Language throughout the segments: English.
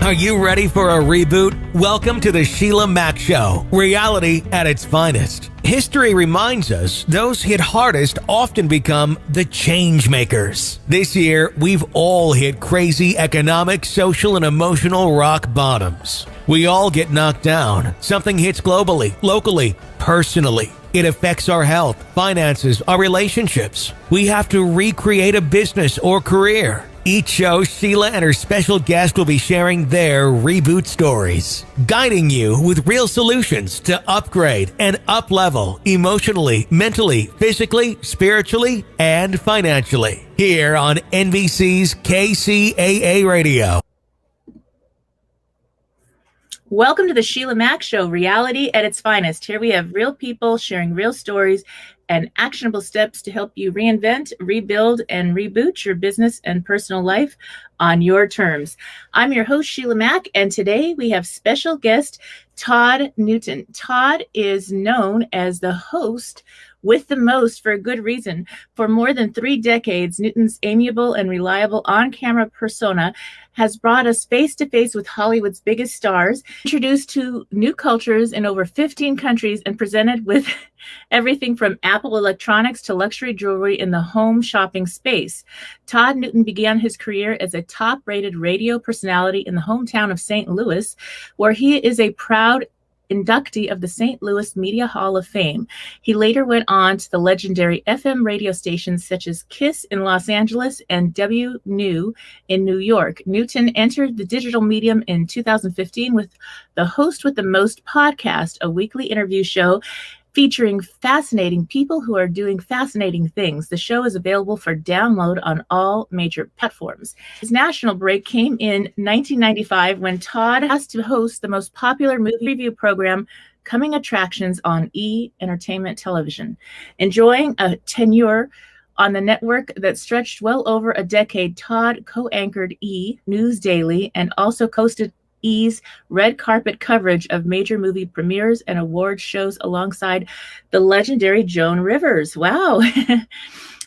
Are you ready for a reboot? Welcome to the Sheila Mack Show, reality at its finest. History reminds us those hit hardest often become the change makers. This year, we've all hit crazy economic, social, and emotional rock bottoms. We all get knocked down. Something hits globally, locally, personally. It affects our health, finances, our relationships. We have to recreate a business or career. Each show, Sheila and her special guest will be sharing their reboot stories, guiding you with real solutions to upgrade and up-level emotionally, mentally, physically, spiritually, and financially. Here on NBC's KCAA Radio. Welcome to the Sheila Mack Show, reality at its finest. Here we have real people sharing real stories and actionable steps to help you reinvent, rebuild, and reboot your business and personal life on your terms. I'm your host, Sheila Mack, and today we have special guest Todd Newton. Todd is known as the host with the most for a good reason. For more than 3 decades, Newton's amiable and reliable on-camera persona has brought us face-to-face with Hollywood's biggest stars, introduced to new cultures in over 15 countries, and presented with everything from Apple electronics to luxury jewelry in the home shopping space. Todd Newton began his career as a top-rated radio personality in the hometown of St. Louis, where he is a proud inductee of the St. Louis Media Hall of Fame. He later went on to the legendary FM radio stations such as KISS in Los Angeles and W New in New York. Newton entered the digital medium in 2015 with the Host with the Most podcast, a weekly interview show featuring fascinating people who are doing fascinating things. The show is available for download on all major platforms. His national break came in 1995 when Todd asked to host the most popular movie review program, Coming Attractions, on E! Entertainment Television. Enjoying a tenure on the network that stretched well over a decade, Todd co-anchored E! News Daily and also hosted E's red carpet coverage of major movie premieres and award shows alongside the legendary Joan Rivers. Wow.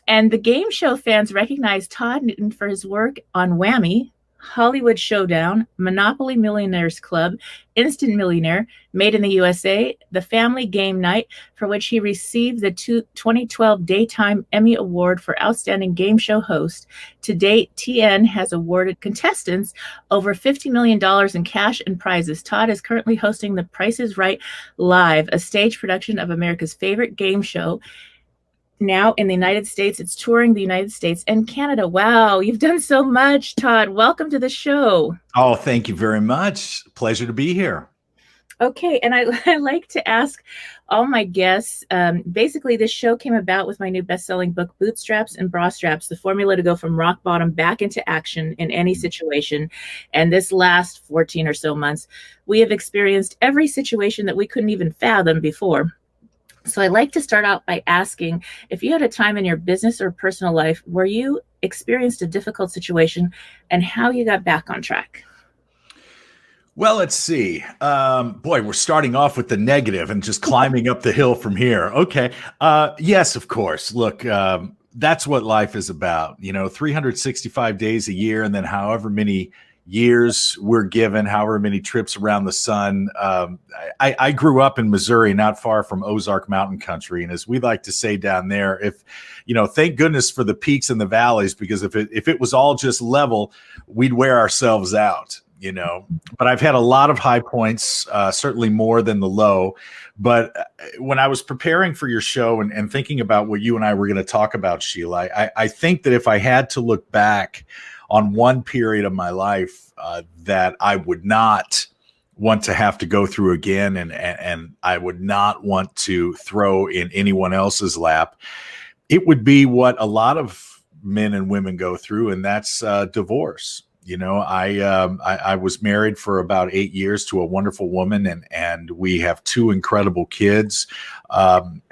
And the game show fans recognize Todd Newton for his work on Whammy, Hollywood Showdown, Monopoly Millionaires Club, Instant Millionaire, Made in the USA, The Family Game Night, for which he received the 2012 Daytime Emmy Award for Outstanding Game Show Host. To date, TN has awarded contestants over $50 million in cash and prizes. Todd is currently hosting The Price is Right Live, a stage production of America's favorite game show. Now in the United States, it's touring the United States and Canada. Wow, you've done so much, Todd. Welcome to the show. Oh, thank you very much. Pleasure to be here. Okay, and I like to ask all my guests, basically this show came about with my new best-selling book, Bootstraps and Bra Straps, the formula to go from rock bottom back into action in any situation. And this last 14 or so months, we have experienced every situation that we couldn't even fathom before. So I'd like to start out by asking if you had a time in your business or personal life where you experienced a difficult situation and how you got back on track. Well, let's see. Boy, we're starting off with the negative and just climbing up the hill from here. Okay. Yes, of course. Look, that's what life is about. 365 days a year, and then however many years we're given, however many trips around the sun. I grew up in Missouri, not far from Ozark Mountain Country. And as we like to say down there, thank goodness for the peaks and the valleys, because if it was all just level, we'd wear ourselves out, But I've had a lot of high points, certainly more than the low. But when I was preparing for your show and thinking about what you and I were going to talk about, Sheila, I think that if I had to look back on one period of my life that I would not want to have to go through again, and I would not want to throw in anyone else's lap, it would be what a lot of men and women go through, and that's divorce. I was married for about 8 years to a wonderful woman, and we have 2 incredible kids.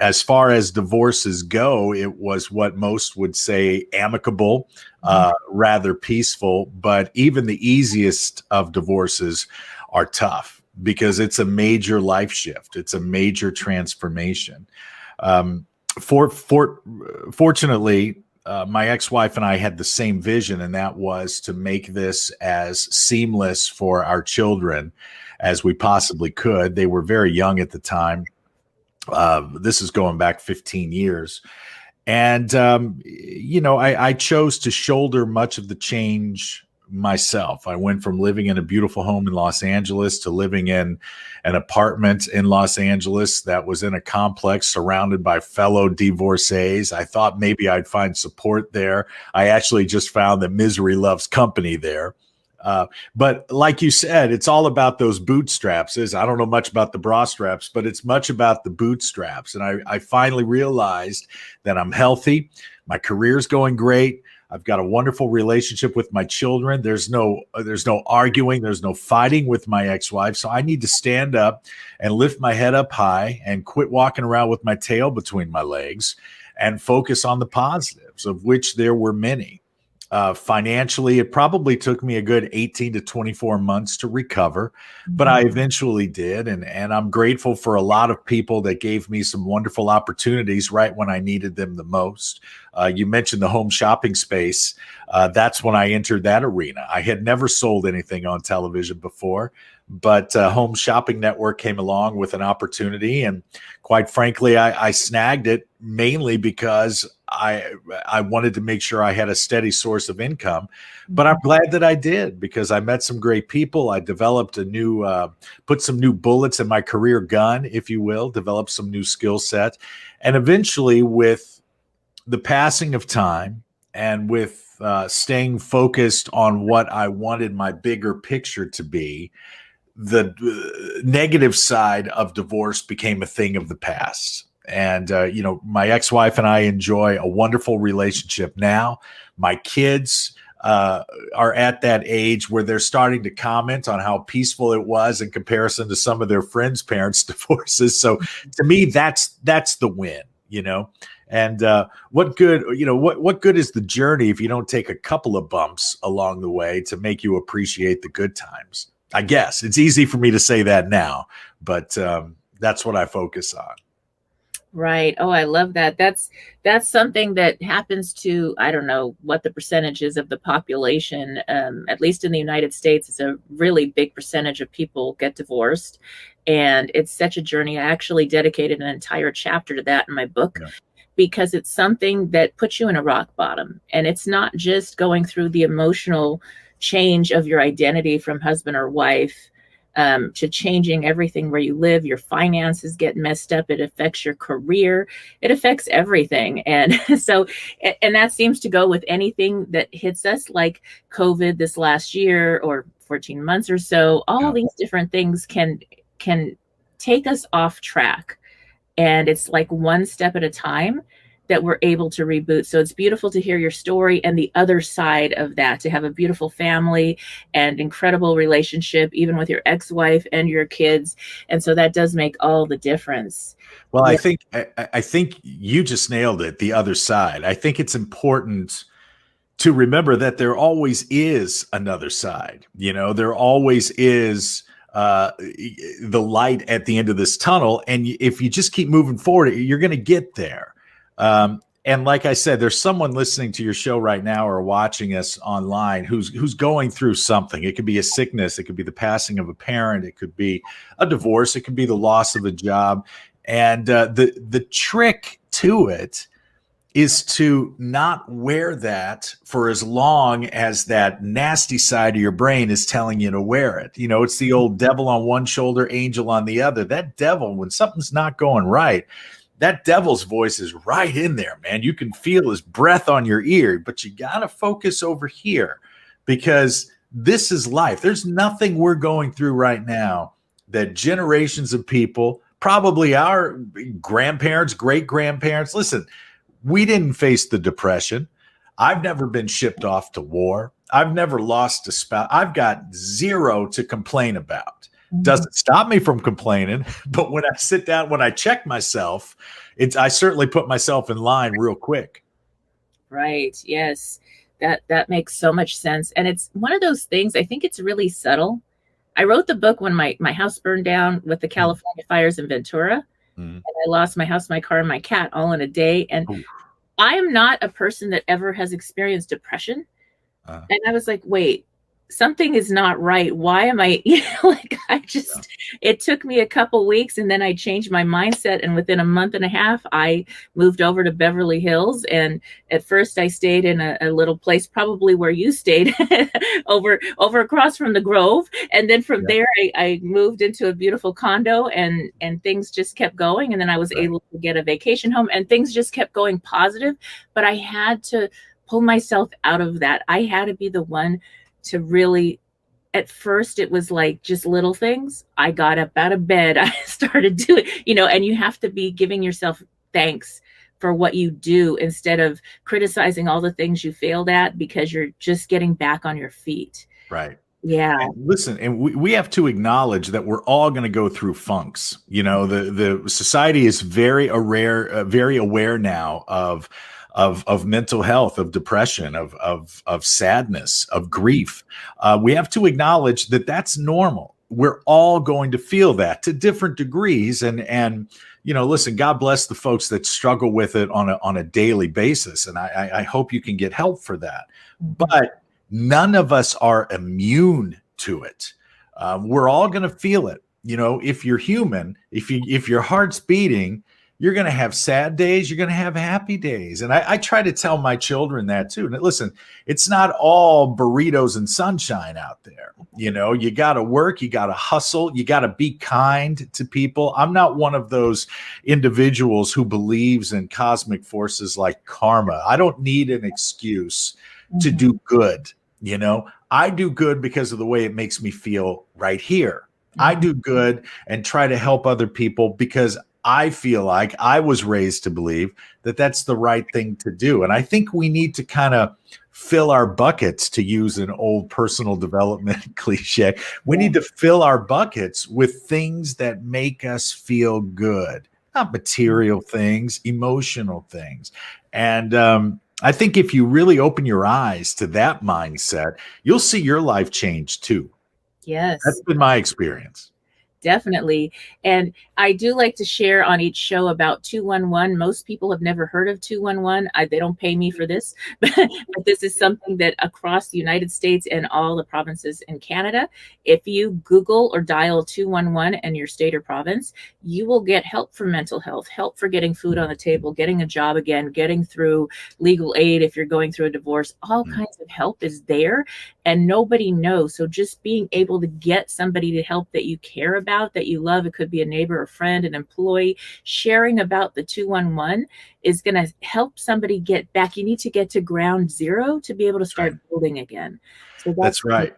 As far as divorces go, it was what most would say amicable, rather peaceful. But even the easiest of divorces are tough because it's a major life shift. It's a major transformation. Fortunately, my ex-wife and I had the same vision, and that was to make this as seamless for our children as we possibly could. They were very young at the time. This is going back 15 years. And, I chose to shoulder much of the change myself. I went from living in a beautiful home in Los Angeles to living in an apartment in Los Angeles that was in a complex surrounded by fellow divorcees. I thought maybe I'd find support there. I actually just found that misery loves company there. But like you said, it's all about those bootstraps. I don't know much about the bra straps, but it's much about the bootstraps. And I finally realized that I'm healthy. My career's going great. I've got a wonderful relationship with my children. There's no arguing. There's no fighting with my ex-wife. So I need to stand up and lift my head up high and quit walking around with my tail between my legs and focus on the positives, of which there were many. Financially, it probably took me a good 18 to 24 months to recover, but I eventually did. And I'm grateful for a lot of people that gave me some wonderful opportunities right when I needed them the most. You mentioned the home shopping space. That's when I entered that arena. I had never sold anything on television before, but Home Shopping Network came along with an opportunity. And quite frankly, I snagged it mainly because I wanted to make sure I had a steady source of income, but I'm glad that I did, because I met some great people. I developed put some new bullets in my career gun, if you will, developed some new skill set. And eventually, with the passing of time and with staying focused on what I wanted my bigger picture to be, the negative side of divorce became a thing of the past. And, my ex-wife and I enjoy a wonderful relationship now. My kids are at that age where they're starting to comment on how peaceful it was in comparison to some of their friends' parents' divorces. So to me, that's the win, And what good, what good is the journey if you don't take a couple of bumps along the way to make you appreciate the good times? I guess it's easy for me to say that now, but that's what I focus on. Right. Oh, I love that. That's something that happens to, I don't know what the percentage is of the population. At least in the United States, it's a really big percentage of people get divorced. And it's such a journey. I actually dedicated an entire chapter to that in my book. Yeah. Because it's something that puts you in a rock bottom. And it's not just going through the emotional change of your identity from husband or wife to changing everything where you live. Your finances get messed up. It affects your career. It affects everything. And so, and that seems to go with anything that hits us, like COVID this last year or 14 months or so. All these different things can take us off track. And it's like one step at a time that we're able to reboot. So it's beautiful to hear your story and the other side of that, to have a beautiful family and incredible relationship, even with your ex-wife and your kids. And so that does make all the difference. Well, yeah. I think you just nailed it. The other side. I think it's important to remember that there always is another side. There always is the light at the end of this tunnel. And if you just keep moving forward, you're going to get there. And like I said, there's someone listening to your show right now or watching us online who's going through something. It could be a sickness. It could be the passing of a parent. It could be a divorce. It could be the loss of a job. And the trick to it is to not wear that for as long as that nasty side of your brain is telling you to wear it. It's the old devil on one shoulder, angel on the other. That devil, when something's not going right, that devil's voice is right in there, man. You can feel his breath on your ear, but you got to focus over here, because this is life. There's nothing we're going through right now that generations of people, probably our grandparents, great-grandparents, listen, we didn't face the Depression. I've never been shipped off to war. I've never lost a spouse. I've got zero to complain about. Doesn't stop me from complaining, but when I sit down, when I check myself, I certainly put myself in line real quick. Right. Yes. That makes so much sense. And it's one of those things, I think it's really subtle. I wrote the book when my house burned down with the California fires in Ventura. And I lost my house, my car, and my cat all in a day. And I am not a person that ever has experienced depression. Uh, And I was like, wait, something is not right. Why am I, like, yeah, it took me a couple weeks and then I changed my mindset. And within a month and a half, I moved over to Beverly Hills. And at first I stayed in a little place, probably where you stayed, over across from the Grove. And then from yeah, there, I moved into a beautiful condo, and things just kept going. And then I was right, able to get a vacation home, and things just kept going positive. But I had to pull myself out of that. I had to be the one to really, at first it was like just little things. I got up out of bed, I started doing, and you have to be giving yourself thanks for what you do instead of criticizing all the things you failed at, because you're just getting back on your feet. right. Yeah. And listen, and we have to acknowledge that we're all going to go through funks. The society is very aware now of mental health, of depression, of sadness, of grief. We have to acknowledge that that's normal. We're all going to feel that to different degrees, and listen, God bless the folks that struggle with it on a daily basis, and I hope you can get help for that. But none of us are immune to it. We're all going to feel it. If you're human, if your heart's beating, you're going to have sad days. You're going to have happy days. And I try to tell my children that too. And listen, it's not all burritos and sunshine out there. You got to work, you got to hustle, you got to be kind to people. I'm not one of those individuals who believes in cosmic forces like karma. I don't need an excuse to do good. I do good because of the way it makes me feel right here. I do good and try to help other people because I feel like I was raised to believe that that's the right thing to do. And I think we need to kind of fill our buckets, to use an old personal development cliche. We need to fill our buckets with things that make us feel good, not material things, emotional things. And I think if you really open your eyes to that mindset, you'll see your life change too. Yes. That's been my experience. Definitely. And I do like to share on each show about 211. Most people have never heard of 211. They don't pay me for this, but this is something that across the United States and all the provinces in Canada, if you Google or dial 211 in your state or province, you will get help for mental health, help for getting food on the table, getting a job again, getting through legal aid if you're going through a divorce. All kinds of help is there, and nobody knows. So just being able to get somebody to help that you care about, that you love, it could be a neighbor, a friend, an employee, sharing about the 211 is going to help somebody get back. You need to get to ground zero to be able to start building again. So that's right.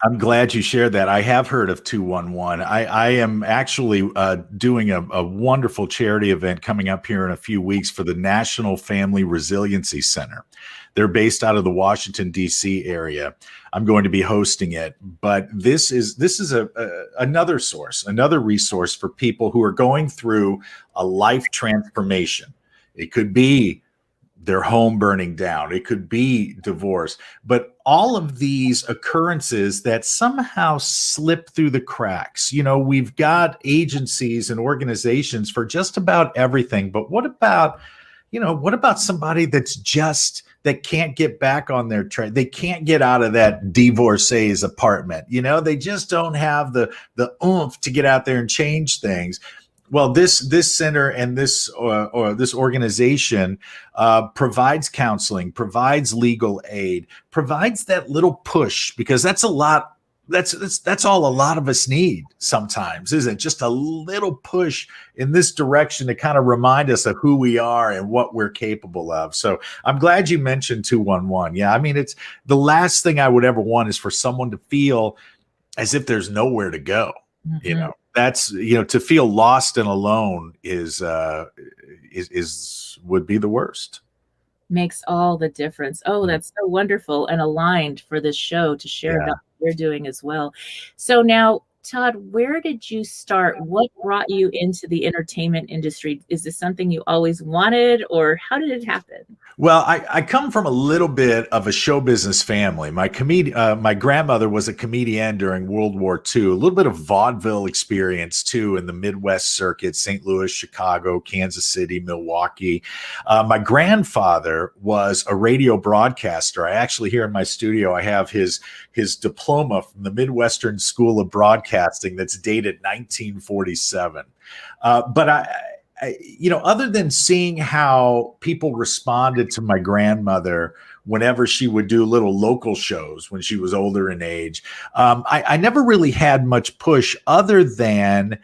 I'm glad you shared that. I have heard of 211. I am actually doing a wonderful charity event coming up here in a few weeks for the National Family Resiliency Center. They're based out of the Washington, D.C. area. I'm going to be hosting it, but this is another source, another resource for people who are going through a life transformation. It could be their home burning down. It could be divorce, but all of these occurrences that somehow slip through the cracks. We've got agencies and organizations for just about everything, but what about somebody that can't get back on their train? They can't get out of that divorcee's apartment. They just don't have the oomph to get out there and change things. Well, this center and this organization provides counseling, provides legal aid, provides that little push, because that's a lot. That's all a lot of us need sometimes, isn't it? Just a little push in this direction to kind of remind us of who we are and what we're capable of. So I'm glad you mentioned 211. Yeah, I mean, it's the last thing I would ever want is for someone to feel as if there's nowhere to go. That's to feel lost and alone is would be the worst. Makes all the difference. Oh, that's so wonderful and aligned for this show to share about what you're doing as well. So now Todd, where did you start? What brought you into the entertainment industry? Is this something you always wanted, or how did it happen? Well, I come from a little bit of a show business family. My grandmother was a comedian during World War II, a little bit of vaudeville experience too in the Midwest circuit, St. Louis, Chicago, Kansas City, Milwaukee. My grandfather was a radio broadcaster. I actually, here in my studio, I have his diploma from the Midwestern School of Broadcasting that's dated 1947. But other than seeing how people responded to my grandmother whenever she would do little local shows when she was older in age, I never really had much push other than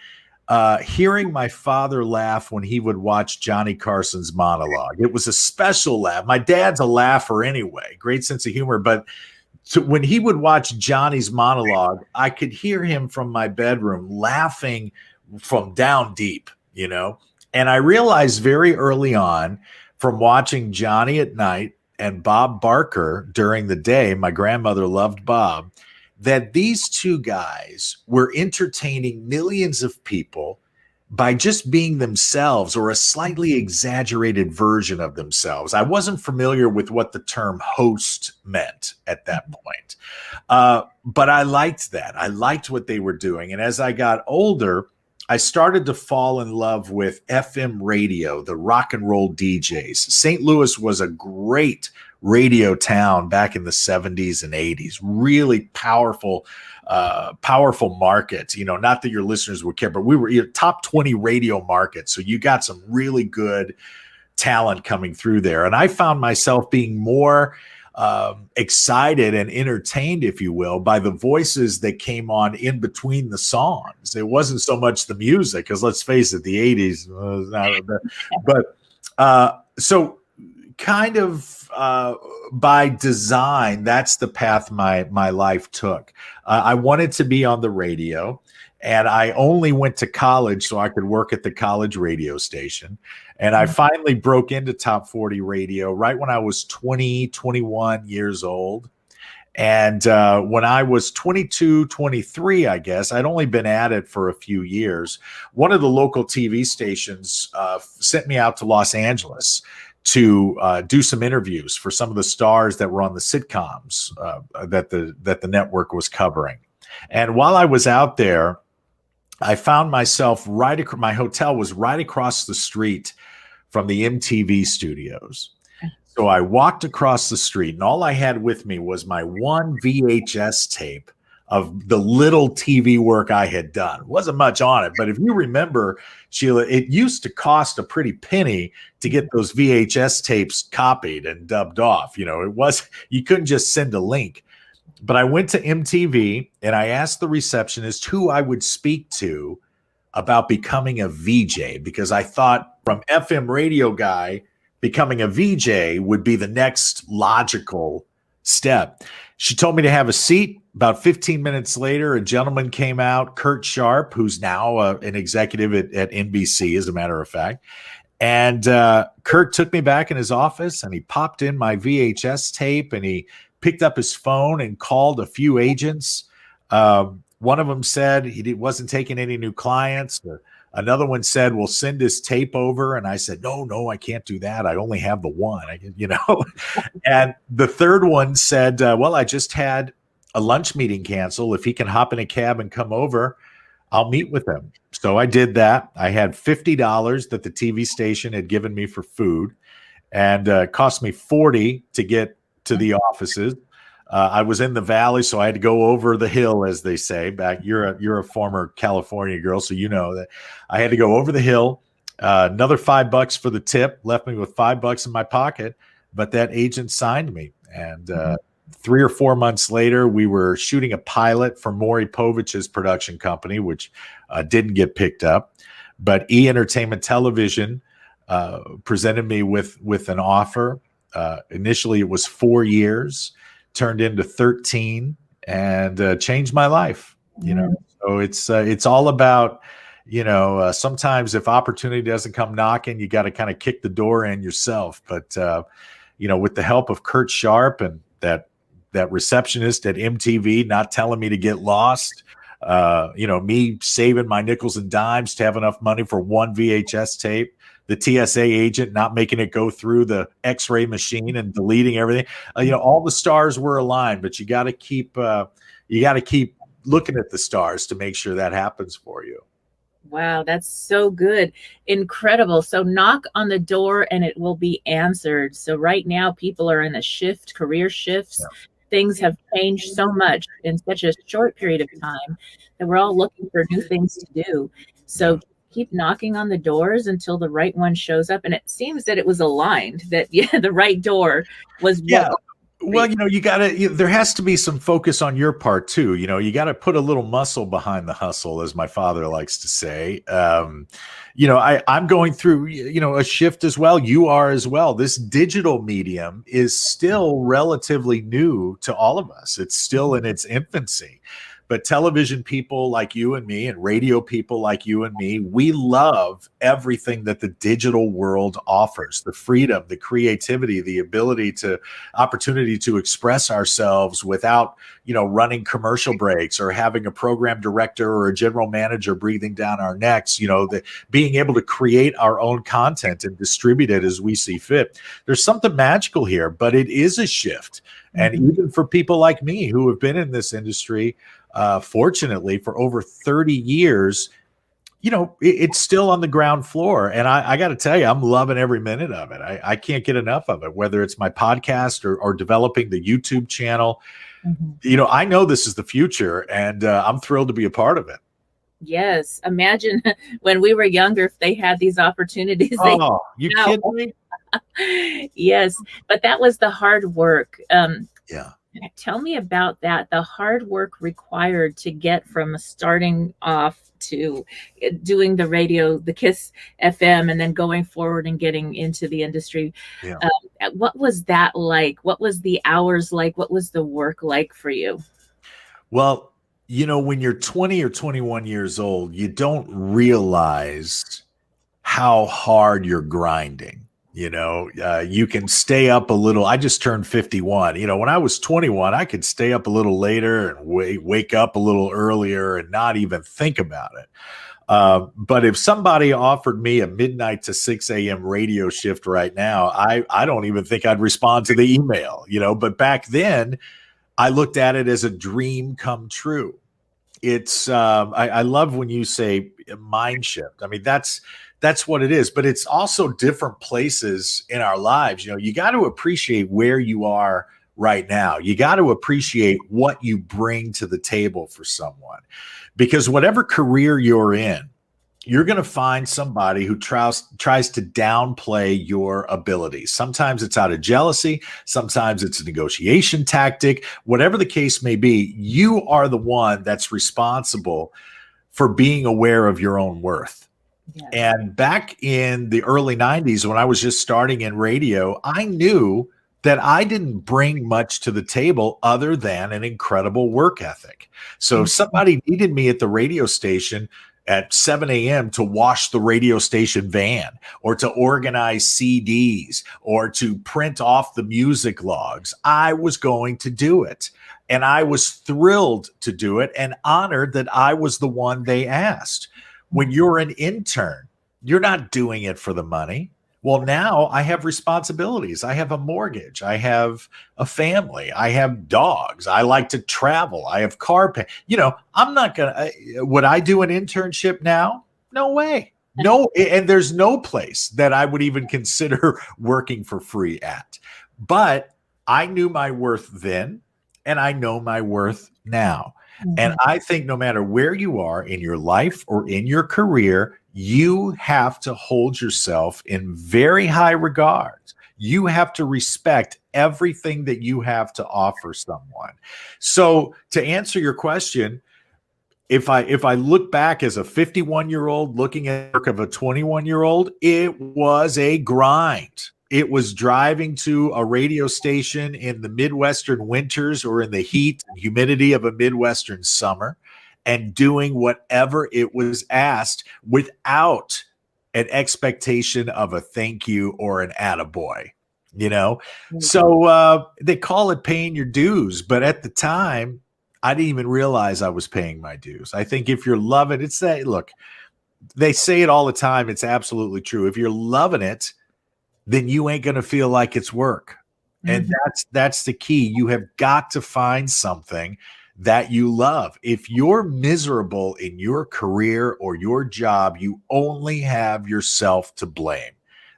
hearing my father laugh when he would watch Johnny Carson's monologue. It was a special laugh. My dad's a laugher anyway, great sense of humor, but when he would watch Johnny's monologue, I could hear him from my bedroom laughing from down deep, And I realized very early on from watching Johnny at night and Bob Barker during the day, my grandmother loved Bob, that these two guys were entertaining millions of people by just being themselves or a slightly exaggerated version of themselves. I wasn't familiar with what the term host meant at that point, but I liked that. I liked what they were doing. And as I got older, I started to fall in love with FM radio, the rock and roll DJs. St. Louis was a great radio town back in the 70s and 80s, really powerful market. Not that your listeners would care, but we were top 20 radio market. So you got some really good talent coming through there. And I found myself being more excited and entertained, if you will, by the voices that came on in between the songs. It wasn't so much the music, because let's face it, the 80s was not so kind of by design, that's the path my life took. I wanted to be on the radio, and I only went to college so I could work at the college radio station. And I finally broke into top 40 radio right when I was 21 years old. And when I was 22, 23, I guess, I'd only been at it for a few years. One of the local TV stations sent me out to Los Angeles to do some interviews for some of the stars that were on the sitcoms that the network was covering. And while I was out there, I found myself my hotel was right across the street from the MTV studios. So I walked across the street, and all I had with me was my one VHS tape of the little TV work I had done. Wasn't much on it, but if you remember, Sheila, it used to cost a pretty penny to get those VHS tapes copied and dubbed off. You couldn't just send a link. But I went to MTV and I asked the receptionist who I would speak to about becoming a VJ, because I thought from FM radio guy, becoming a VJ would be the next logical step. She told me to have a seat. About 15 minutes later, a gentleman came out, Kurt Sharp, who's now an executive at NBC, as a matter of fact. And Kurt took me back in his office, and he popped in my VHS tape, and he picked up his phone and called a few agents. One of them said he wasn't taking any new clients. Another one said, "We'll send his tape over." And I said, no, I can't do that. I only have the one, And the third one said, well, I just had a lunch meeting cancel. If he can hop in a cab and come over, I'll meet with him. So I did that. I had $50 that the TV station had given me for food, and it cost me $40 to get to the offices. I was in the valley, so I had to go over the hill, as they say. Back, you're a former California girl, so you know that I had to go over the hill. Another $5 for the tip left me with $5 in my pocket, but that agent signed me. And 3 or 4 months later, we were shooting a pilot for Maury Povich's production company, which didn't get picked up. But E! Entertainment Television presented me with an offer. Initially, it was 4 years. Turned into 13, and changed my life. So it's all about, sometimes if opportunity doesn't come knocking, you got to kind of kick the door in yourself. But with the help of Kurt Sharp and that receptionist at MTV not telling me to get lost, Me saving my nickels and dimes to have enough money for one VHS tape, the TSA agent not making it go through the X-ray machine and deleting everything. All the stars were aligned, but you got to keep looking at the stars to make sure that happens for you. Wow, that's so good. Incredible. So knock on the door and it will be answered. So right now people are in a shift, career shifts. Yeah. Things have changed so much in such a short period of time that we're all looking for new things to do. So keep knocking on the doors until the right one shows up. And it seems that it was aligned, that the right door was. Well, there has to be some focus on your part too. You got to put a little muscle behind the hustle, as my father likes to say. I'm going through, a shift as well. You are as well. This digital medium is still relatively new to all of us. It's still in its infancy. But television people like you and me and radio people like you and me, we love everything that the digital world offers, the freedom, the creativity, the opportunity to express ourselves without, running commercial breaks or having a program director or a general manager breathing down our necks, being able to create our own content and distribute it as we see fit. There's something magical here, but it is a shift. And even for people like me who have been in this industry, fortunately, for over 30 years, it's still on the ground floor. And I got to tell you, I'm loving every minute of it. I can't get enough of it, whether it's my podcast or developing the YouTube channel. I know this is the future, and I'm thrilled to be a part of it. Yes. Imagine when we were younger, if they had these opportunities. Oh, you kidding me? Yes. But that was the hard work. Yeah. Tell me about that, the hard work required to get from starting off to doing the radio, the KISS FM, and then going forward and getting into the industry. Yeah. What was that like? What was the hours like? What was the work like for you? Well, when you're 20 or 21 years old, you don't realize how hard you're grinding. You can stay up a little. I just turned 51. When I was 21, I could stay up a little later and wake up a little earlier and not even think about it. But if somebody offered me a midnight to 6 a.m. radio shift right now, I don't even think I'd respond to the email, but back then I looked at it as a dream come true. It's I love when you say mind shift. I mean, that's what it is, but it's also different places in our lives. You got to appreciate where you are right now. You got to appreciate what you bring to the table for someone, because whatever career you're in, you're going to find somebody who tries to downplay your abilities. Sometimes it's out of jealousy. Sometimes it's a negotiation tactic. Whatever the case may be, you are the one that's responsible for being aware of your own worth. Yeah. And back in the early 90s, when I was just starting in radio, I knew that I didn't bring much to the table other than an incredible work ethic. So if somebody needed me at the radio station at 7 a.m. to wash the radio station van, or to organize CDs, or to print off the music logs, I was going to do it. And I was thrilled to do it and honored that I was the one they asked. When you're an intern, you're not doing it for the money. Well, now I have responsibilities. I have a mortgage. I have a family. I have dogs. I like to travel. I have car pay. I'm not going to, would I do an internship now? No way. No. And there's no place that I would even consider working for free at. But I knew my worth then, and I know my worth now. And I think no matter where you are in your life or in your career, you have to hold yourself in very high regards. You have to respect everything that you have to offer someone. So to answer your question, if I look back as a 51-year-old looking at the work of a 21-year-old, it was a grind. It was driving to a radio station in the Midwestern winters or in the heat and humidity of a Midwestern summer and doing whatever it was asked without an expectation of a thank you or an attaboy, So they call it paying your dues. But at the time, I didn't even realize I was paying my dues. I think if you're loving it's that look, they say it all the time. It's absolutely true. If you're loving it, then you ain't going to feel like it's work. And that's the key. You have got to find something that you love. If you're miserable in your career or your job, you only have yourself to blame.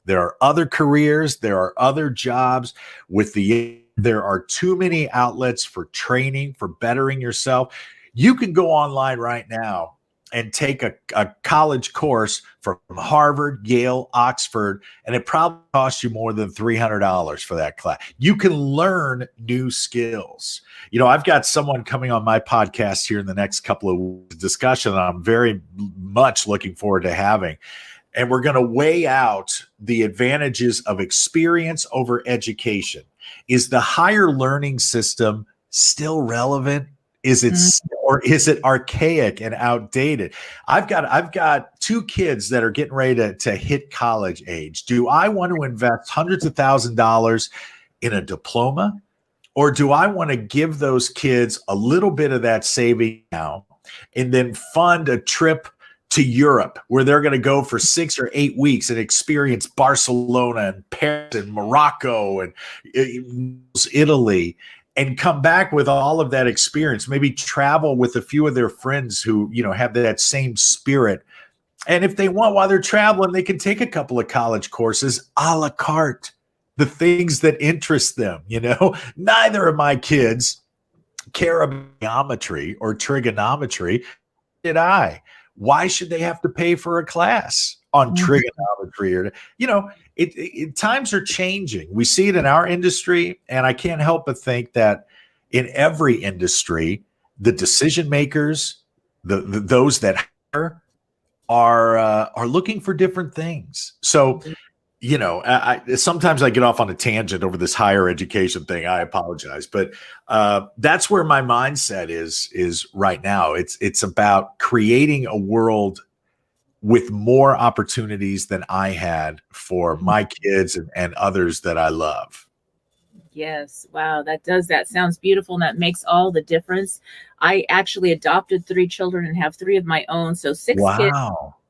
There are other careers, there are other jobs there are too many outlets for training, for bettering yourself. You can go online right now and take a college course from Harvard, Yale, Oxford, and it probably costs you more than $300 for that class. You can learn new skills. You know, I've got someone coming on my podcast here in the next couple of weeks, discussion that I'm very much looking forward to having. And we're going to weigh out the advantages of experience over education. Is the higher learning system still relevant? Is it or is it archaic and outdated? I've got two kids that are getting ready to hit college age. Do I want to invest hundreds of $1,000s in a diploma, or do I want to give those kids a little bit of that saving now and then fund a trip to Europe where they're going to go for 6 or 8 weeks and experience Barcelona and Paris and Morocco and Italy, and come back with all of that experience, maybe travel with a few of their friends who, you know, have that same spirit. And if they want, while they're traveling, they can take a couple of college courses a la carte, the things that interest them. You know, neither of my kids care about geometry or trigonometry. Did I? Why should they have to pay for a class on trigonometry? Or, you know, times are changing. We see it in our industry, and I can't help but think that in every industry, the decision makers, those that are looking for different things. So, you know, sometimes I get off on a tangent over this higher education thing. I apologize, but that's where my mindset is right now. It's about creating a world with more opportunities than I had for my kids and others that I love. Yes. Wow. That sounds beautiful. And that makes all the difference. I actually adopted 3 children and have 3 of my own. So 6 kids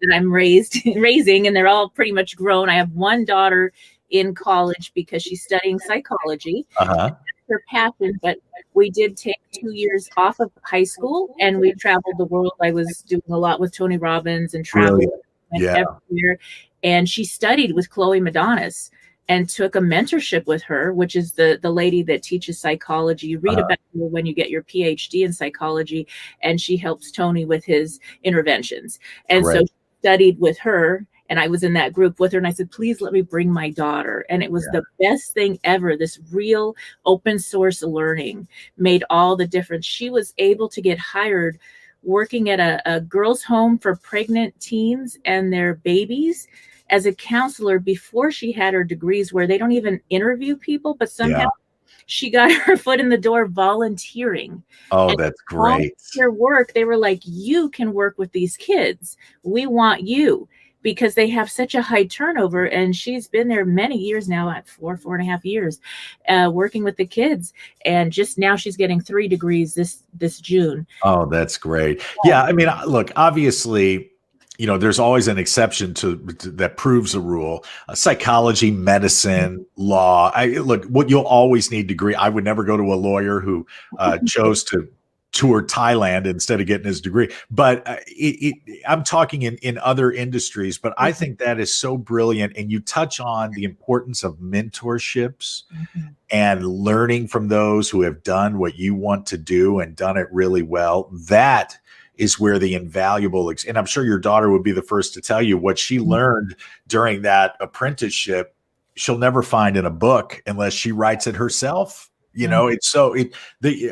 that I'm raising, and they're all pretty much grown. I have one daughter in college because she's studying psychology. That's her passion. But we did take 2 years off of high school, and we traveled the world. I was doing a lot with Tony Robbins and traveling everywhere. And she studied with Chloe Madonis and took a mentorship with her, which is the lady that teaches psychology. You read about her when you get your PhD in psychology, and she helps Tony with his interventions. And so she studied with her, and I was in that group with her, and I said, please let me bring my daughter. And it was the best thing ever. This real open source learning made all the difference. She was able to get hired working at a girls' home for pregnant teens and their babies as a counselor before she had her degrees, where they don't even interview people, but somehow she got her foot in the door volunteering. Oh, and that's great. Their work, they were like, you can work with these kids. We want you, because they have such a high turnover. And she's been there many years now, at 4.5 years, working with the kids. And just now she's getting 3 degrees this June. Oh, that's great. Yeah. I mean, look, obviously, you know, there's always an exception to that proves a rule. Psychology, medicine, law. Look, what you'll always need degree. I would never go to a lawyer who chose to tour Thailand instead of getting his degree. But I'm talking in other industries. But I think that is so brilliant. And you touch on the importance of mentorships and learning from those who have done what you want to do and done it really well. That is where the invaluable, and I'm sure your daughter would be the first to tell you what she learned during that apprenticeship, she'll never find in a book unless she writes it herself. You know,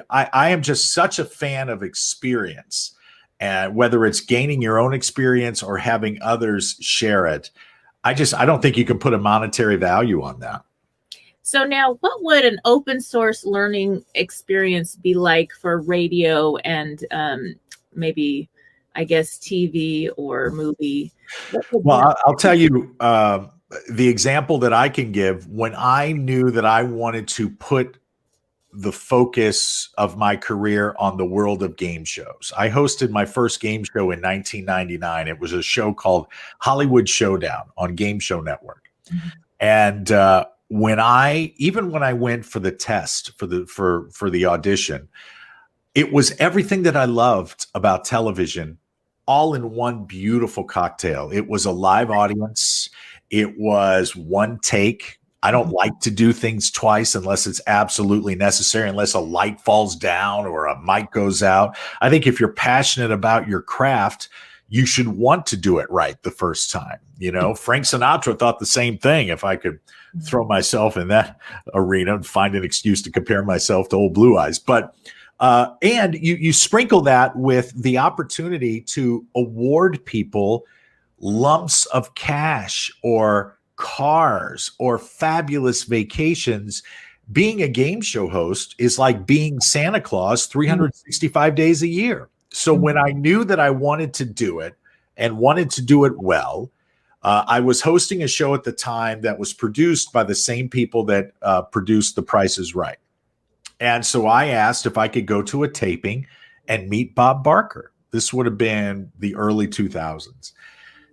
I am just such a fan of experience, and whether it's gaining your own experience or having others share it, I don't think you can put a monetary value on that. So now, what would an open source learning experience be like for radio and maybe, I guess, TV or movie? Well, I'll tell you the example that I can give. When I knew that I wanted to put the focus of my career on the world of game shows. I hosted my first game show in 1999. It was a show called Hollywood Showdown on Game Show Network. Mm-hmm. And when I went for the test for the audition, it was everything that I loved about television, all in one beautiful cocktail. It was a live audience. It was one take. I don't like to do things twice unless it's absolutely necessary, unless a light falls down or a mic goes out. I think if you're passionate about your craft, you should want to do it right the first time. You know, Frank Sinatra thought the same thing. If I could throw myself in that arena and find an excuse to compare myself to old Blue Eyes. But and you sprinkle that with the opportunity to award people lumps of cash or cars or fabulous vacations. Being a game show host is like being Santa Claus 365 days a year. So when I knew that I wanted to do it and wanted to do it well, I was hosting a show at the time that was produced by the same people that produced The Price is Right. And so I asked if I could go to a taping and meet Bob Barker. This would have been the early 2000s.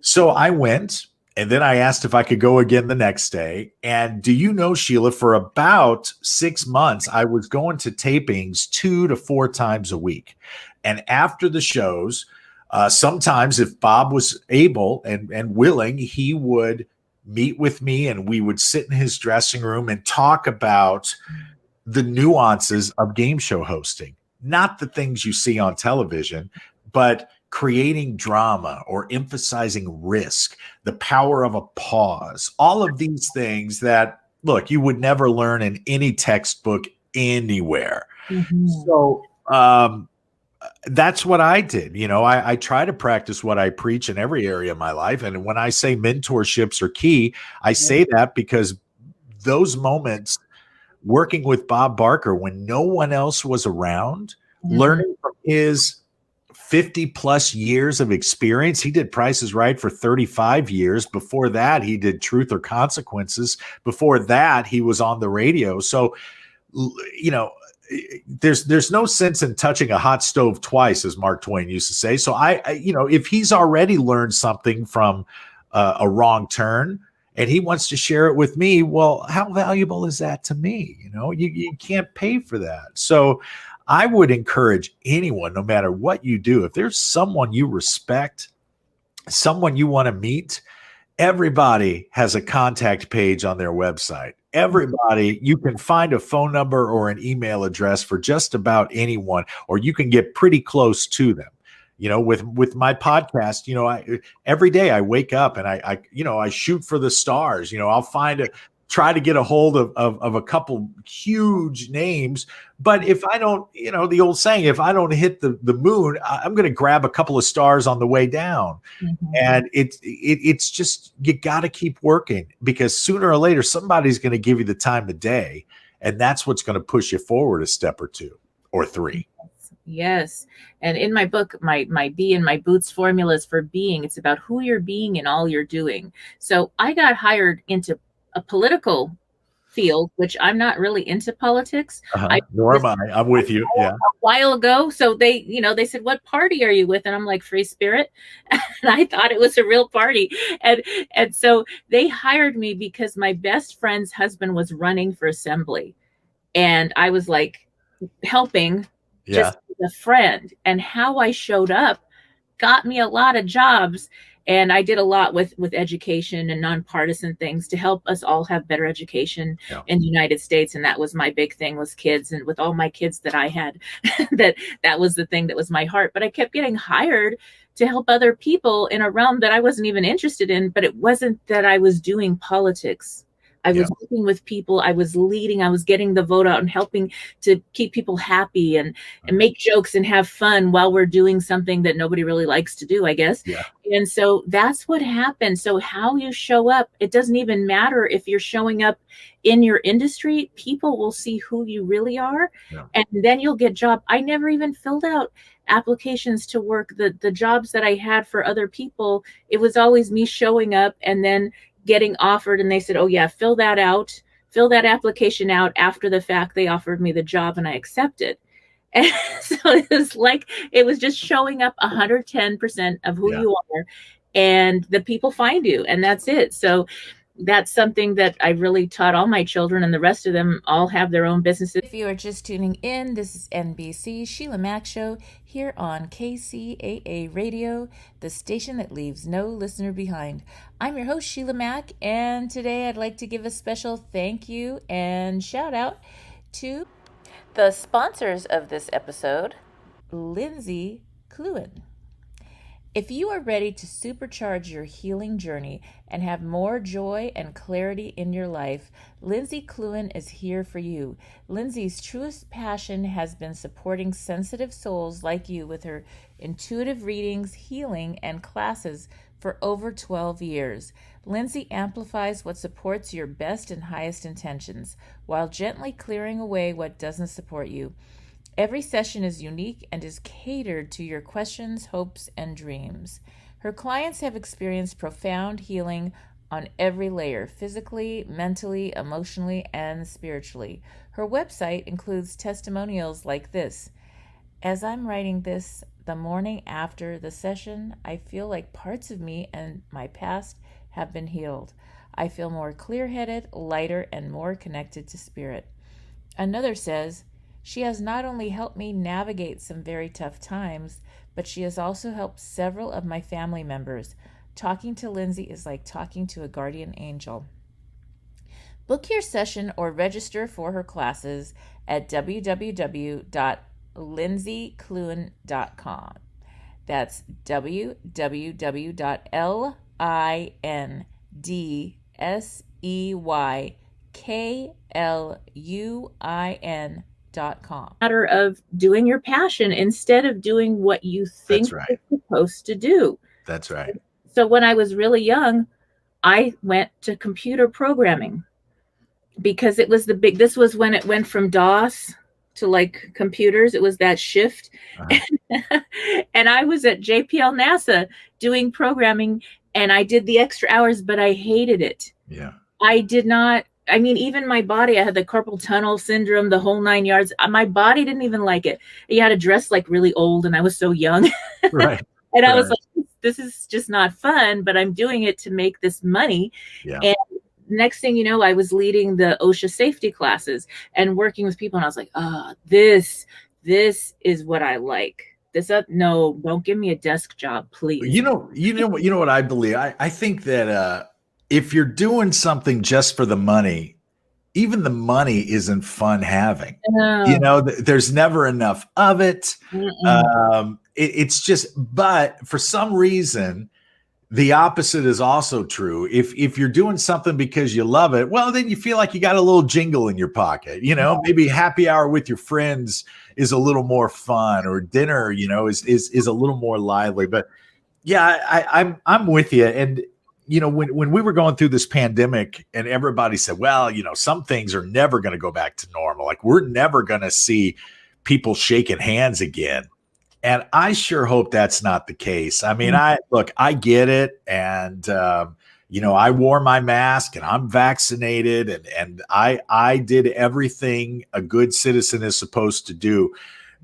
So I went, and then I asked if I could go again the next day. And do you know, Sheila, for about 6 months, I was going to tapings 2 to 4 times a week. And after the shows, sometimes if Bob was able and willing, he would meet with me and we would sit in his dressing room and talk about the nuances of game show hosting, not the things you see on television, but creating drama or emphasizing risk, the power of a pause, all of these things that, look, you would never learn in any textbook anywhere. Mm-hmm. So that's what I did. You know, I try to practice what I preach in every area of my life. And when I say mentorships are key, I say that because those moments working with Bob Barker when no one else was around, learning from his 50 plus years of experience. He did Price is Right for 35 years. Before that, he did Truth or Consequences. Before that, he was on the radio. So, you know, there's no sense in touching a hot stove twice, as Mark Twain used to say. So I you know, if he's already learned something from a wrong turn, and he wants to share it with me, well, how valuable is that to me? You know, you can't pay for that. So I would encourage anyone, no matter what you do, if there's someone you respect, someone you want to meet, everybody has a contact page on their website. Everybody, you can find a phone number or an email address for just about anyone, or you can get pretty close to them. You know, with my podcast, you know, every day I wake up and I shoot for the stars. You know, I'll try to get a hold of a couple huge names. But if I don't, you know, the old saying, if I don't hit the moon, I'm going to grab a couple of stars on the way down. Mm-hmm. And it's just, you got to keep working, because sooner or later, somebody's going to give you the time of day. And that's what's going to push you forward a step or two or three. Yes. And in my book, my Bee in My Boots formulas for being, it's about who you're being and all you're doing. So I got hired into a political field, which I'm not really into politics. Nor am I. I'm with you. Yeah. A while ago. So they said, what party are you with? And I'm like, Free Spirit. And I thought it was a real party. And so they hired me because my best friend's husband was running for assembly. And I was like helping just as a friend, and how I showed up got me a lot of jobs. And I did a lot with education and nonpartisan things to help us all have better education in the United States. And that was my big thing, was kids. And with all my kids that I had, that was the thing that was my heart. But I kept getting hired to help other people in a realm that I wasn't even interested in. But it wasn't that I was doing politics. I was working with people. I was leading. I was getting the vote out and helping to keep people happy and make jokes and have fun while we're doing something that nobody really likes to do, I guess. Yeah. And so that's what happened. So how you show up, it doesn't even matter if you're showing up in your industry. People will see who you really are, and then you'll get job. I never even filled out applications to work. The jobs that I had for other people, it was always me showing up and then getting offered, and they said, oh yeah, fill that out, fill that application out. After the fact, they offered me the job and I accepted. And so it was just showing up 110% of who you are, and the people find you, and that's it. So that's something that I really taught all my children, and the rest of them all have their own businesses. If you are just tuning in, this is NBC Sheila Mack Show here on KCAA Radio, the station that leaves no listener behind. I'm your host, Sheila Mack, and today I'd like to give a special thank you and shout out to the sponsors of this episode, Lindsay Cluen. If you are ready to supercharge your healing journey and have more joy and clarity in your life, Lindsay Cluen is here for you. Lindsay's truest passion has been supporting sensitive souls like you with her intuitive readings, healing, and classes for over 12 years. Lindsay amplifies what supports your best and highest intentions while gently clearing away what doesn't support you. Every session is unique and is catered to your questions, hopes, and dreams. Her clients have experienced profound healing on every layer, physically, mentally, emotionally, and spiritually. Her website includes testimonials like this. As I'm writing this, the morning after the session, I feel like parts of me and my past have been healed. I feel more clear-headed, lighter, and more connected to spirit. Another says, she has not only helped me navigate some very tough times, but she has also helped several of my family members. Talking to Lindsay is like talking to a guardian angel. Book your session or register for her classes at www.lindsaycluen.com. That's www.lindsaycluen.com. Matter of doing your passion instead of doing what you think you're supposed to do. That's right. So when I was really young, I went to computer programming because it was this was when it went from DOS to like computers. It was that shift. And I was at JPL NASA doing programming, and I did the extra hours, but I hated it. Yeah. I did not. I mean, even my body, I had the carpal tunnel syndrome, the whole 9 yards. My body didn't even like it. You had to dress like really old, and I was so young. Right. And I was like, this is just not fun, but I'm doing it to make this money. Yeah. And next thing you know, I was leading the OSHA safety classes and working with people. And I was like, this is what I like. No, don't give me a desk job, please. You know what I believe? I think that if you're doing something just for the money, even the money isn't fun having. There's never enough of it. It's just, but for some reason, the opposite is also true. If you're doing something because you love it, well, then you feel like you got a little jingle in your pocket. Maybe happy hour with your friends is a little more fun, or dinner, is a little more lively. But yeah, I'm with you. And when we were going through this pandemic and everybody said, well, some things are never going to go back to normal. Like, we're never going to see people shaking hands again. And I sure hope that's not the case. I mean, I get it. And, I wore my mask and I'm vaccinated and I did everything a good citizen is supposed to do.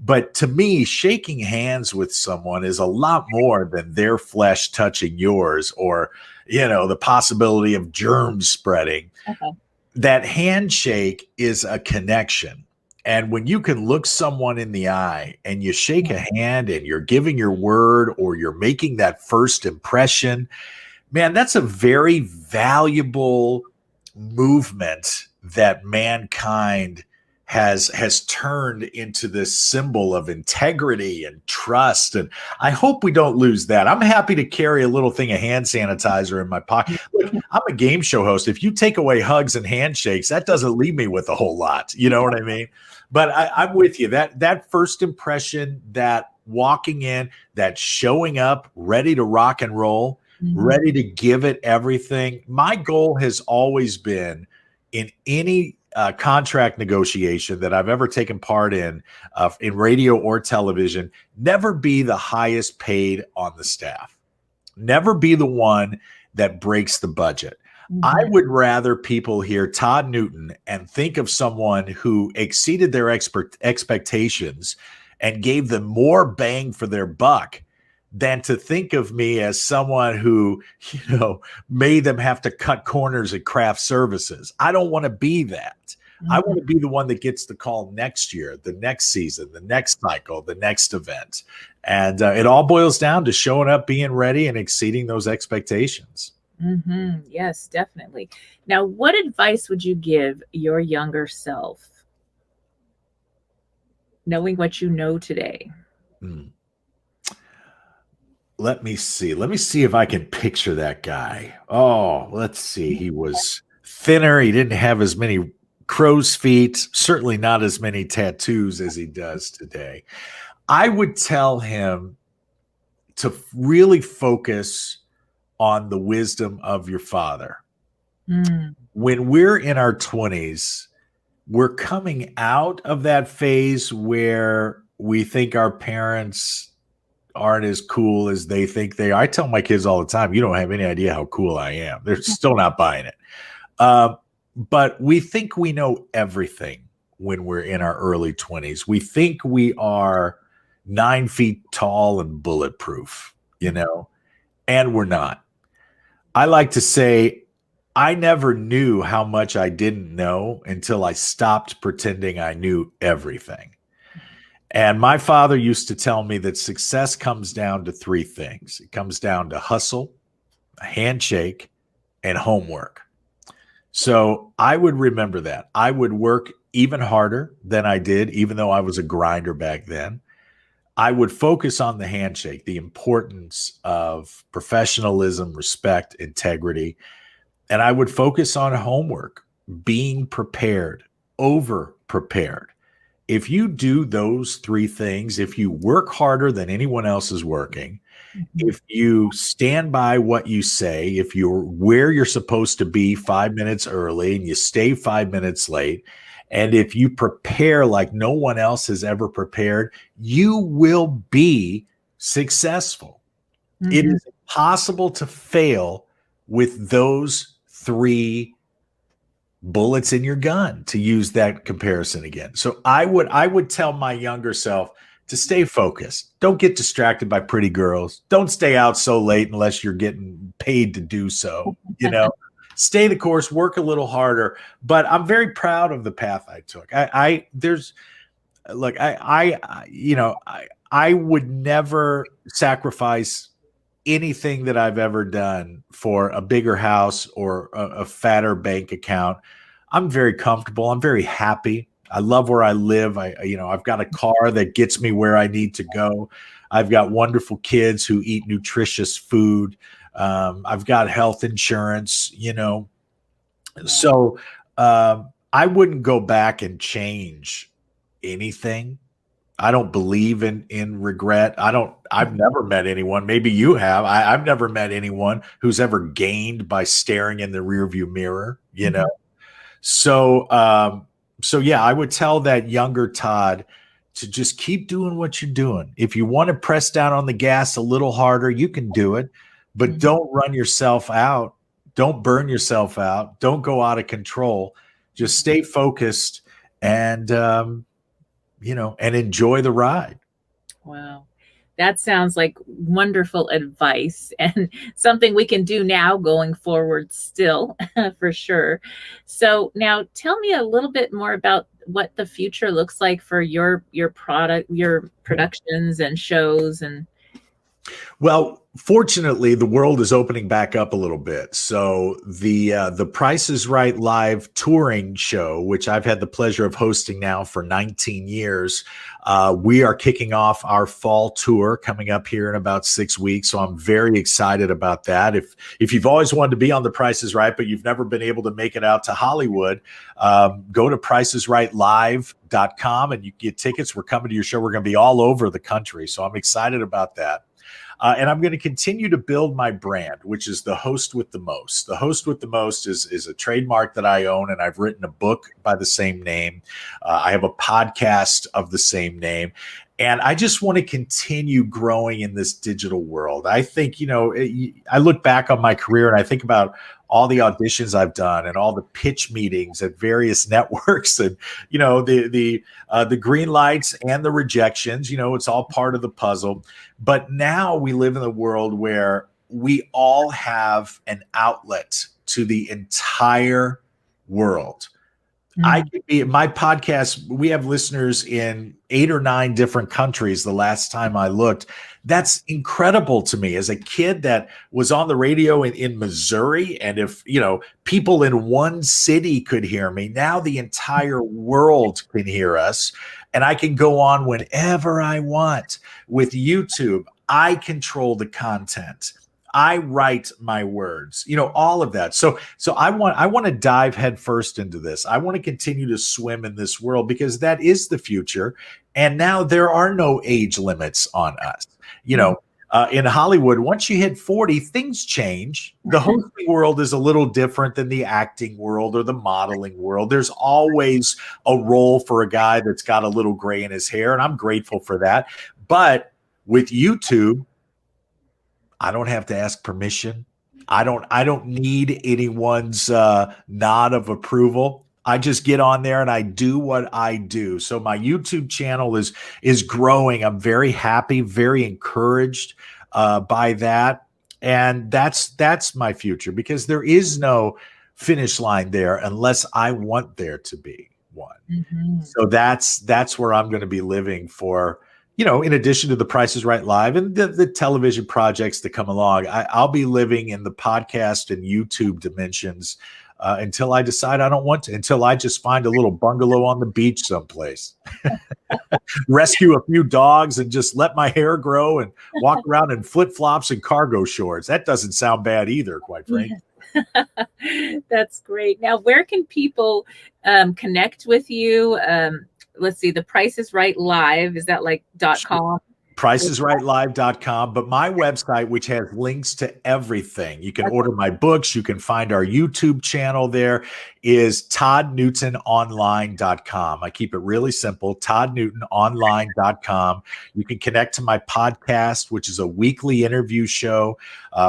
But to me, shaking hands with someone is a lot more than their flesh touching yours, or, the possibility of germs spreading. Okay. That handshake is a connection. And when you can look someone in the eye and you shake a hand and you're giving your word, or you're making that first impression, man, that's a very valuable movement that mankind has turned into this symbol of integrity and trust. And I hope we don't lose that. I'm happy to carry a little thing of hand sanitizer in my pocket. Look, I'm a game show host. If you take away hugs and handshakes, that doesn't leave me with a whole lot. You know what I mean? But I'm with you. That first impression, that walking in, that showing up ready to rock and roll, ready to give it everything. My goal has always been, in any contract negotiation that I've ever taken part in radio or television, never be the highest paid on the staff. Never be the one that breaks the budget. I would rather people hear Todd Newton and think of someone who exceeded their expectations and gave them more bang for their buck than to think of me as someone who, made them have to cut corners at craft services. I don't want to be that. I want to be the one that gets the call next year, the next season, the next cycle, the next event. And it all boils down to showing up, being ready, and exceeding those expectations. Yes, definitely. Now, what advice would you give your younger self, knowing what you know today? Let me see. Let me see if I can picture that guy. Oh, let's see. He was thinner. He didn't have as many crow's feet, certainly not as many tattoos as he does today. I would tell him to really focus on the wisdom of your father. When we're in our 20s, we're coming out of that phase where we think our parents aren't as cool as they think they are. I tell my kids all the time, you don't have any idea how cool I am. They're still not buying it. But we think we know everything when we're in our early 20s. We think we are 9 feet tall and bulletproof, and we're not. I like to say I never knew how much I didn't know until I stopped pretending I knew everything. And my father used to tell me that success comes down to 3 things. It comes down to hustle, a handshake, and homework. So I would remember that. I would work even harder than I did, even though I was a grinder back then. I would focus on the handshake, the importance of professionalism, respect, integrity. And I would focus on homework, being prepared, over-prepared. If you do those 3 things, if you work harder than anyone else is working, if you stand by what you say, if you're where you're supposed to be 5 minutes early and you stay 5 minutes late, and if you prepare like no one else has ever prepared, you will be successful. It is impossible to fail with those 3 bullets in your gun, to use that comparison again. So I would tell my younger self to stay focused. Don't get distracted by pretty girls. Don't stay out so late unless you're getting paid to do so. Stay the course, work a little harder. But I'm very proud of the path I took. I would never sacrifice anything that I've ever done for a bigger house or a fatter bank account. I'm very comfortable. I'm very happy. I love where I live. I've got a car that gets me where I need to go. I've got wonderful kids who eat nutritious food. I've got health insurance, So I wouldn't go back and change anything. I don't believe in regret. I've never met anyone. Maybe you have. I've never met anyone who's ever gained by staring in the rearview mirror, So yeah, I would tell that younger Todd to just keep doing what you're doing. If you want to press down on the gas a little harder, you can do it, but don't run yourself out. Don't burn yourself out. Don't go out of control. Just stay focused and enjoy the ride. Wow. That sounds like wonderful advice and something we can do now going forward still, for sure. So now tell me a little bit more about what the future looks like for your product, your productions and shows. And well, fortunately, the world is opening back up a little bit. So the Price is Right live touring show, which I've had the pleasure of hosting now for 19 years, we are kicking off our fall tour coming up here in about 6 weeks. So I'm very excited about that. If you've always wanted to be on The Price is Right, but you've never been able to make it out to Hollywood, go to pricesrightlive.com and you can get tickets. We're coming to your show. We're going to be all over the country. So I'm excited about that. And I'm going to continue to build my brand, which is the Host with the Most. The Host with the Most is a trademark that I own, and I've written a book by the same name. I have a podcast of the same name. And I just want to continue growing in this digital world. I think, I look back on my career and I think about all the auditions I've done and all the pitch meetings at various networks, and the green lights and the rejections. It's all part of the puzzle. But now we live in a world where we all have an outlet to the entire world. I could be my podcast. We have listeners in 8 or 9 different countries. The last time I looked, that's incredible to me as a kid that was on the radio in Missouri. And if, people in one city could hear me, now the entire world can hear us, and I can go on whenever I want. With YouTube, I control the content. I write my words, all of that. So I want to dive headfirst into this. I want to continue to swim in this world because that is the future. And now there are no age limits on us. In Hollywood, once you hit 40, things change. The hosting world is a little different than the acting world or the modeling world. There's always a role for a guy that's got a little gray in his hair, and I'm grateful for that. But with YouTube, I don't have to ask permission. I don't need anyone's nod of approval. I just get on there and I do what I do. So my YouTube channel is growing. I'm very happy, very encouraged by that. And that's my future, because there is no finish line there unless I want there to be one. Mm-hmm. So that's where I'm going to be living for, in addition to the Price is Right Live and the television projects that come along. I'll be living in the podcast and YouTube dimensions until I decide I don't want to, until I just find a little bungalow on the beach someplace, rescue a few dogs, and just let my hair grow and walk around in flip-flops and cargo shorts. That doesn't sound bad either, quite frankly. That's great. Now, where can people connect with you? Let's see, the Price is Right Live. Is that like .com? PriceIsRightLive.com, but my website, which has links to everything. You can order my books. You can find our YouTube channel there, is ToddNewtonOnline.com. I keep it really simple, ToddNewtonOnline.com. You can connect to my podcast, which is a weekly interview show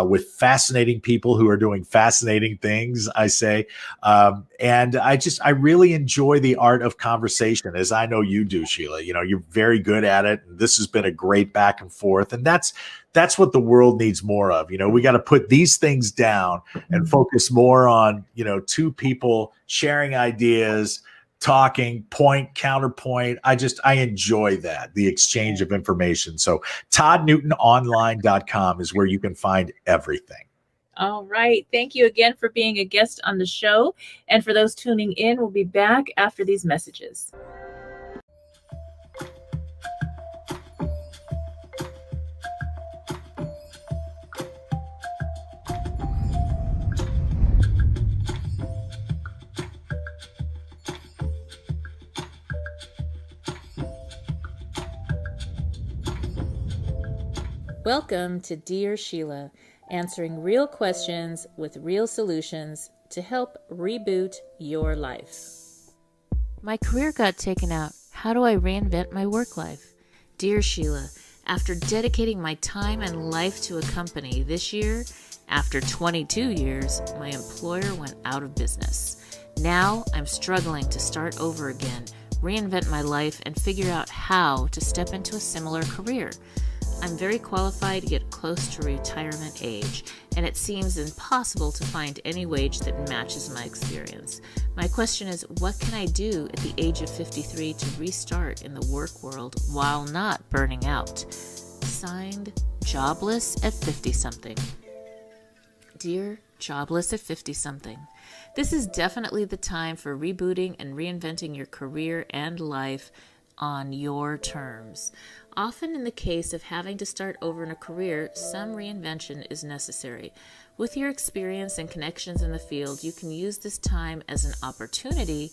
with fascinating people who are doing fascinating things, I say. And I really enjoy the art of conversation, as I know you do, Sheila. You're very good at it. And this has been a great back and forth. And that's what the world needs more of. We got to put these things down and focus more on, two people sharing ideas, talking, point, counterpoint. I enjoy that, the exchange of information. So ToddNewtonOnline.com is where you can find everything. All right. Thank you again for being a guest on the show. And for those tuning in, we'll be back after these messages. Welcome to Dear Sheila, answering real questions with real solutions to help reboot your life. My career got taken out. How do I reinvent my work life? Dear Sheila, after dedicating my time and life to a company this year, after 22 years, my employer went out of business. Now I'm struggling to start over again, reinvent my life, and figure out how to step into a similar career. I'm very qualified yet close to retirement age, and it seems impossible to find any wage that matches my experience. My question is, what can I do at the age of 53 to restart in the work world while not burning out? Signed, Jobless at 50-something. Dear Jobless at 50-something, this is definitely the time for rebooting and reinventing your career and life on your terms. Often in the case of having to start over in a career, some reinvention is necessary. With your experience and connections in the field, you can use this time as an opportunity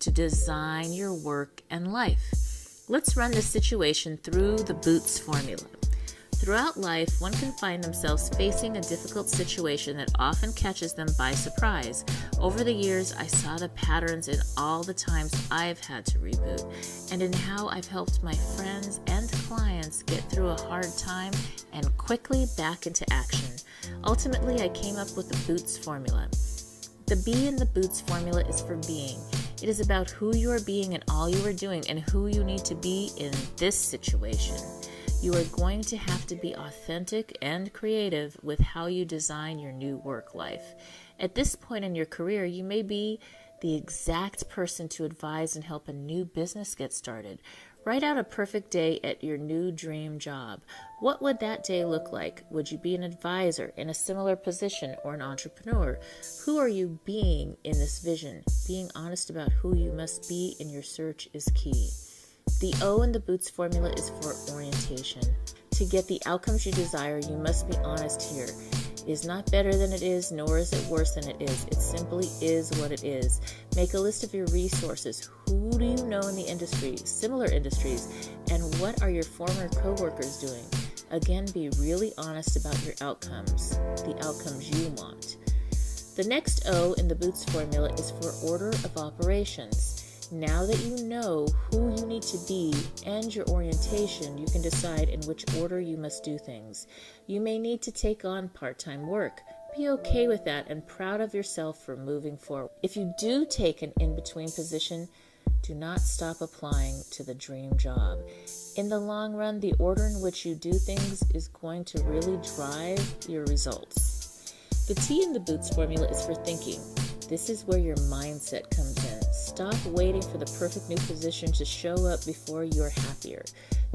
to design your work and life. Let's run this situation through the Boots formula. Throughout life, one can find themselves facing a difficult situation that often catches them by surprise. Over the years, I saw the patterns in all the times I've had to reboot, and in how I've helped my friends and clients get through a hard time and quickly back into action. Ultimately, I came up with the Boots formula. The B in the Boots formula is for being. It is about who you are being and all you are doing and who you need to be in this situation. You are going to have to be authentic and creative with how you design your new work life. At this point in your career, you may be the exact person to advise and help a new business get started. Write out a perfect day at your new dream job. What would that day look like? Would you be an advisor in a similar position or an entrepreneur? Who are you being in this vision? Being honest about who you must be in your search is key. The O in the Boots formula is for orientation. To get the outcomes you desire, you must be honest here. It is not better than it is, nor is it worse than it is. It simply is what it is. Make a list of your resources. Who do you know in the industry, similar industries, and what are your former coworkers doing? Again, be really honest about your outcomes, the outcomes you want. The next O in the Boots formula is for order of operations. Now that you know who you need to be and your orientation, you can decide in which order you must do things. You may need to take on part-time work. Be okay with that and proud of yourself for moving forward. If you do take an in-between position, do not stop applying to the dream job. In the long run, the order in which you do things is going to really drive your results. The T in the Boots formula is for thinking. This is where your mindset comes in. Stop waiting for the perfect new position to show up before you're happier.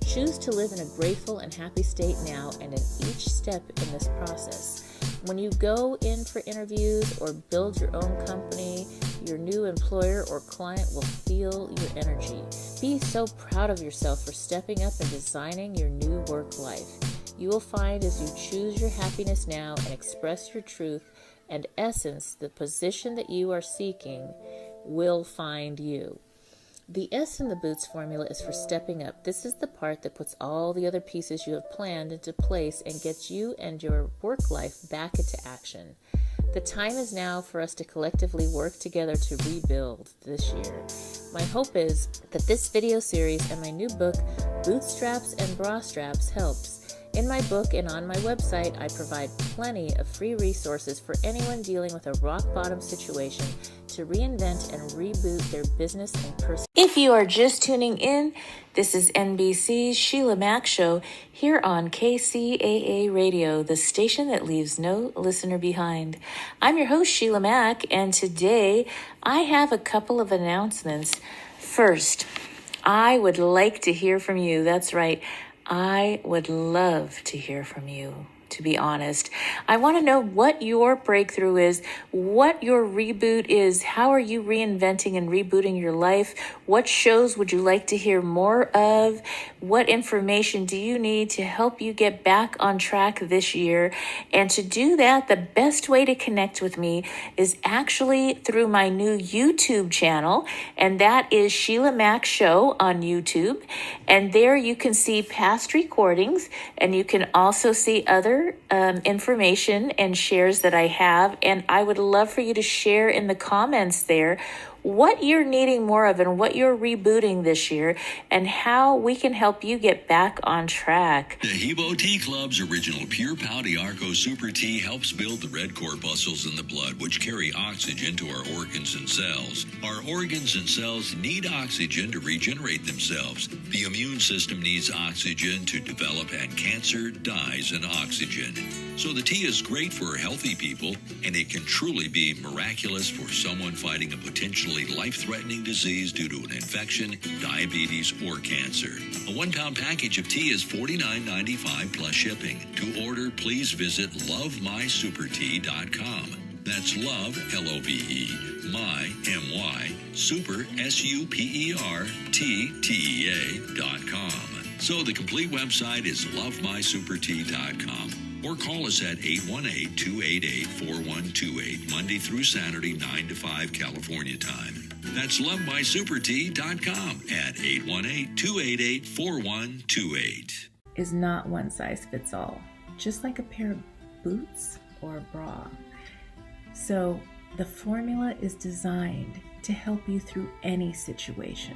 Choose to live in a grateful and happy state now and in each step in this process. When you go in for interviews or build your own company, your new employer or client will feel your energy. Be so proud of yourself for stepping up and designing your new work life. You will find as you choose your happiness now and express your truth and essence, the position that you are seeking will find you. The S in the Boots formula is for stepping up. This is the part that puts all the other pieces you have planned into place and gets you and your work life back into action. The time is now for us to collectively work together to rebuild this year. My hope is that this video series and my new book, Bootstraps and Bra Straps, helps. In my book and on my website, I provide plenty of free resources for anyone dealing with a rock-bottom situation to reinvent and reboot their business and personal. If you are just tuning in, this is NBC's Sheila Mack Show here on KCAA Radio, the station that leaves no listener behind. I'm your host, Sheila Mack, and today I have a couple of announcements. First, I would like to hear from you. That's right. I would love to hear from you, to be honest. I want to know what your breakthrough is, what your reboot is, how are you reinventing and rebooting your life, what shows would you like to hear more of, what information do you need to help you get back on track this year. And to do that, the best way to connect with me is actually through my new YouTube channel, and that is Sheila Mack Show on YouTube. And there you can see past recordings, and you can also see other information and shares that I have. And I would love for you to share in the comments there what you're needing more of and what you're rebooting this year and how we can help you get back on track. The Hebo Tea Club's original Pure Pouty Arco Super Tea helps build the red corpuscles in the blood, which carry oxygen to our organs and cells. Our organs and cells need oxygen to regenerate themselves. The immune system needs oxygen to develop, and cancer dies in oxygen. So the tea is great for healthy people, and it can truly be miraculous for someone fighting a potentially life-threatening disease due to an infection, diabetes, or cancer. A 1-pound package of tea is $49.95 plus shipping. To order, please visit lovemysupertea.com. That's love, L-O-V-E, my, M-Y, super, S-U-P-E-R-T-T-E-A.com. So the complete website is lovemysupertea.com. Or call us at 818-288-4128, Monday through Saturday, 9 to 5 California time. That's lovemysupertea.com at 818-288-4128. Is not one size fits all, just like a pair of boots or a bra. So the formula is designed to help you through any situation.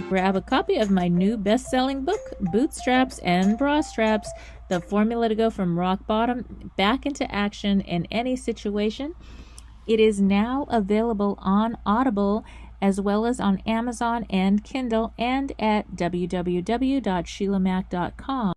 Grab a copy of my new best-selling book, Bootstraps and Bra Straps, the formula to go from rock bottom back into action in any situation. It is now available on Audible as well as on Amazon and Kindle and at www.sheilamac.com.